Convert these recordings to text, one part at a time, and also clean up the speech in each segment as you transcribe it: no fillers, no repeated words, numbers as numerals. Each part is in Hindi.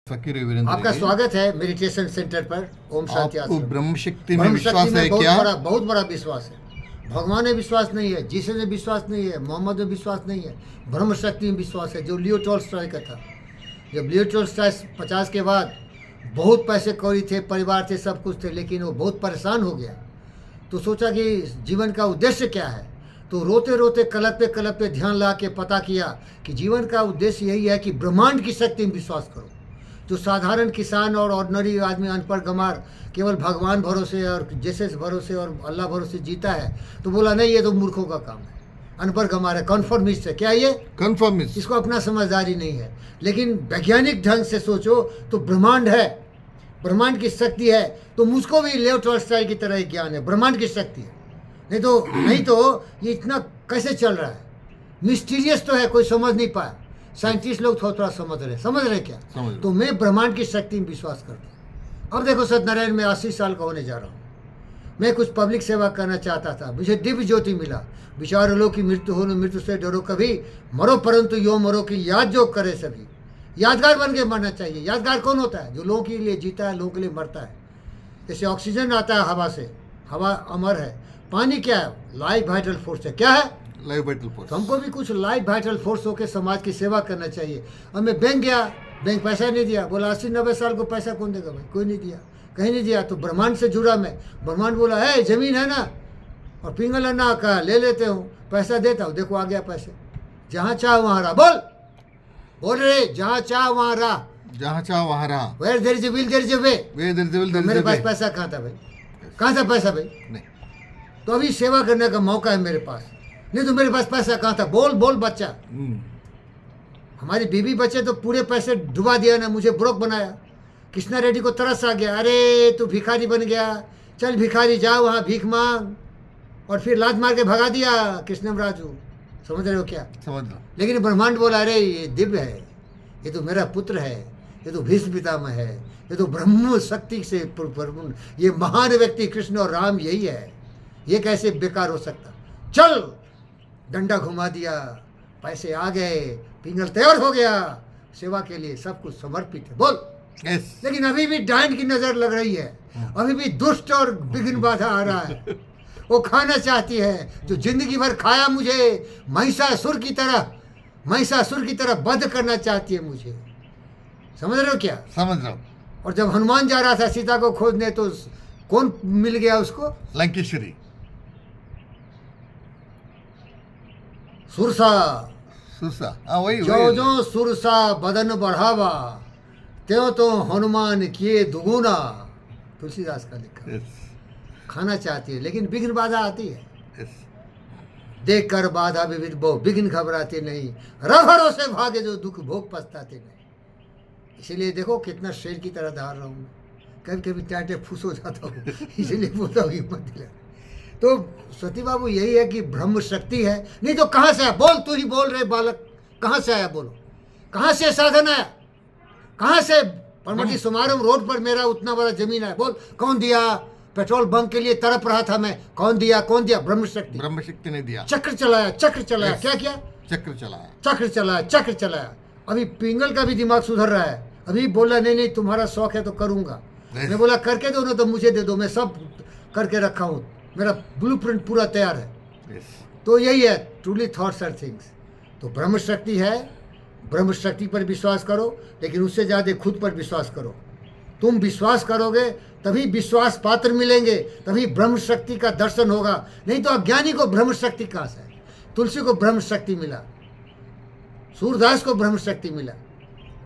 फकीर वीरेंद्र आपका जी, स्वागत है मेडिटेशन सेंटर पर। ओम शांति आपको आश्रम। ब्रह्म शक्ति में ब्रह्म विश्वास शक्ति है में क्या? बहुत बड़ा विश्वास है। भगवान में विश्वास नहीं है, जीसस में विश्वास नहीं है, मोहम्मद में विश्वास नहीं है, ब्रह्म शक्ति में विश्वास है। जो लियो टॉल्स्टॉय का था, जब लियो टॉल्स्टॉय 50 के बाद बहुत पैसे कौड़ी थे, परिवार थे, सब कुछ थे, लेकिन वो बहुत परेशान हो गया। तो सोचा कि जीवन का उद्देश्य क्या है। तो रोते रोते कलप पे ध्यान ला के पता किया कि जीवन का उद्देश्य यही है कि ब्रह्मांड की शक्ति में विश्वास करो। जो साधारण किसान और ऑर्डिनरी आदमी, अनपढ़ गंवार, केवल भगवान भरोसे और जेसस भरोसे और अल्लाह भरोसे जीता है, तो बोला नहीं, ये तो मूर्खों का काम है, अनपढ़ गंवार है, कन्फर्मिस्ट है। क्या ये कन्फर्मिस्ट, इसको अपना समझदारी नहीं है। लेकिन वैज्ञानिक ढंग से सोचो तो ब्रह्मांड है, ब्रह्मांड की शक्ति है। तो मुझको भी लेव टॉल्स्टॉय की तरह ही ज्ञान है, ब्रह्मांड की शक्ति है। नहीं तो ये इतना कैसे चल रहा है, मिस्टीरियस तो है, कोई समझ नहीं पाया। साइंटिस्ट लोग थोड़ा समझ रहे क्या? तो मैं ब्रह्मांड की शक्ति में विश्वास करता हूँ। अब देखो सत्यनारायण, मैं 80 साल का होने जा रहा हूँ। मैं कुछ पब्लिक सेवा करना चाहता था, मुझे दिव्य ज्योति मिला। विचार लो कि मृत्यु हो न मृत्यु से डरो कभी, मरो परंतु यो मरो की याद जो करे सभी। यादगार बन के मरना चाहिए। यादगार कौन होता है? जो लोगों के लिए जीता है, लोगों के लिए मरता है। जैसे ऑक्सीजन आता है हवा से, हवा अमर है। पानी क्या है? लाइफ वाइटल फोर्स है। क्या है? Life vital force. तो हमको भी कुछ लाइफ वाइटल फोर्स होकर समाज की सेवा करना चाहिए। अब मैं बैंक गया, बैंक पैसा नहीं दिया। बोला 80-90 साल को पैसा कौन देगा भाई? कोई नहीं दिया, कहीं नहीं दिया। तो ब्रह्मांड से जुड़ा मैं। ब्रह्मांड बोला है जमीन है ना, और पिंगल ना का ले लेते हूँ, पैसा देता हूँ। देखो आ गया पैसे, जहाँ चाह वहाँ रहा। बोल रहे, जहाँ चाह वहाँ रहा, जहाँ चाह वहाँ रहा। Where there is a will there is a way. मेरे पास नहीं। पैसा कहाँ था भाई? कहाँ था पैसा भाई? तो अभी सेवा करने का मौका है मेरे पास, नहीं तो मेरे पास पैसा कहाँ था? बोल बच्चा। हमारी बीवी बच्चे तो पूरे पैसे डुबा दिया ना, मुझे ब्रोक बनाया। कृष्णा रेड्डी को तरस आ गया, अरे तू भिखारी बन गया, चल भिखारी जा वहाँ भीख मांग, और फिर लात मार के भगा दिया कृष्णम राजू। समझ रहे हो क्या? समझ लो। लेकिन ब्रह्मांड बोला, अरे ये दिव्य है, ये तो मेरा पुत्र है, ये तो भीष्म पितामह है, ये तो ब्रह्म शक्ति से ये महान व्यक्ति कृष्ण और राम यही है, ये कैसे बेकार हो सकता? चल, डंडा घुमा दिया, पैसे आ गए, पिंगल तैयार हो गया, सेवा के लिए सब कुछ समर्पित है। बोल। लेकिन अभी भी डायन की नजर लग रही है, अभी भी दुष्ट और विघ्न बाधा आ रहा है। वो खाना चाहती है जो जिंदगी भर खाया मुझे, महिषासुर की तरह वध करना चाहती है मुझे। समझ रहे हो क्या? समझ रहा हूँ। और जब हनुमान जा रहा था सीता को खोजने, तो कौन मिल गया उसको? लंकेश्वरी, सुरसा। हाँ वही। जो सुरसा बदन बढ़ावा, त्यों तो हनुमान किए दुगुना। तुलसीदास का लिखा। खाना चाहती है लेकिन विघ्न बाधा आती है। देख कर बाधा विविध बहु, विघ्न घबराते नहीं, रघड़ों से भागे जो दुख भोग पछताते नहीं। इसीलिए देखो कितना शेर की तरह दहाड़ रहा हूँ मैं, कभी कभी टाटे फूस हो जाता हूँ, इसीलिए बोलता हूँ हिम्मत दिला। तो सती बाबू यही है कि ब्रह्म शक्ति है। नहीं तो कहाँ से आया? बोल, तू ही बोल रहे बालक, कहाँ से आया? बोलो, कहाँ से साधन आया? कहाँ से परमति समारोह रोड पर मेरा उतना बड़ा जमीन है? बोल, कौन दिया? पेट्रोल बंक के लिए तड़प रहा था मैं, कौन दिया? ब्रह्म शक्ति ने दिया। चक्र चलाया। क्या किया? चक्र चलाया। अभी पिंगल का भी दिमाग सुधर रहा है। अभी बोला नहीं तुम्हारा शौक है तो करूंगा। मैं बोला करके दो ना, तो मुझे दे दो, मैं सब करके रखा हूँ, मेरा ब्लूप्रिंट पूरा तैयार है। तो यही है, ट्रूली थॉट्स आर थिंग्स। तो ब्रह्म शक्ति है, ब्रह्म शक्ति पर विश्वास करो, लेकिन उससे ज़्यादा खुद पर विश्वास करो। तुम विश्वास करोगे तभी विश्वास पात्र मिलेंगे, तभी ब्रह्म शक्ति का दर्शन होगा। नहीं तो अज्ञानी को ब्रह्म शक्ति कहाँ से? तुलसी को ब्रह्म शक्ति मिला, सूरदास को ब्रह्म शक्ति मिला,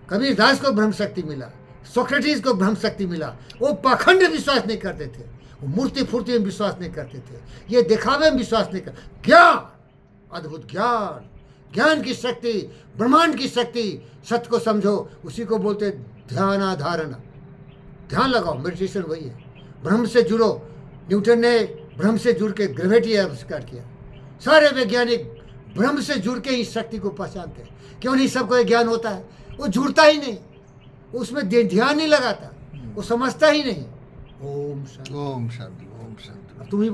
कबीरदास को ब्रह्म शक्ति मिला, सोक्रेटिस को ब्रह्म शक्ति मिला। वो पाखंड विश्वास नहीं करते थे, वो मूर्ति फूर्ति में विश्वास नहीं करते थे, ये दिखावे में विश्वास नहीं करते। ज्ञान, अद्भुत ज्ञान की शक्ति, ब्रह्मांड की शक्ति, सत्य को समझो, उसी को बोलते ध्यानाधारणा। ध्यान लगाओ, मेडिटेशन वही है। ब्रह्म से जुड़ो। न्यूटन ने ब्रह्म से जुड़ के ग्रेविटी आविष्कार किया। सारे वैज्ञानिक ब्रह्म से जुड़ के इस शक्ति को पहचानते हैं। क्यों नहीं सबको ज्ञान होता है? वो जुड़ता ही नहीं, उसमें ध्यान नहीं लगाता, वो समझता ही नहीं। ओम शांति। ओम शांति। तुम ही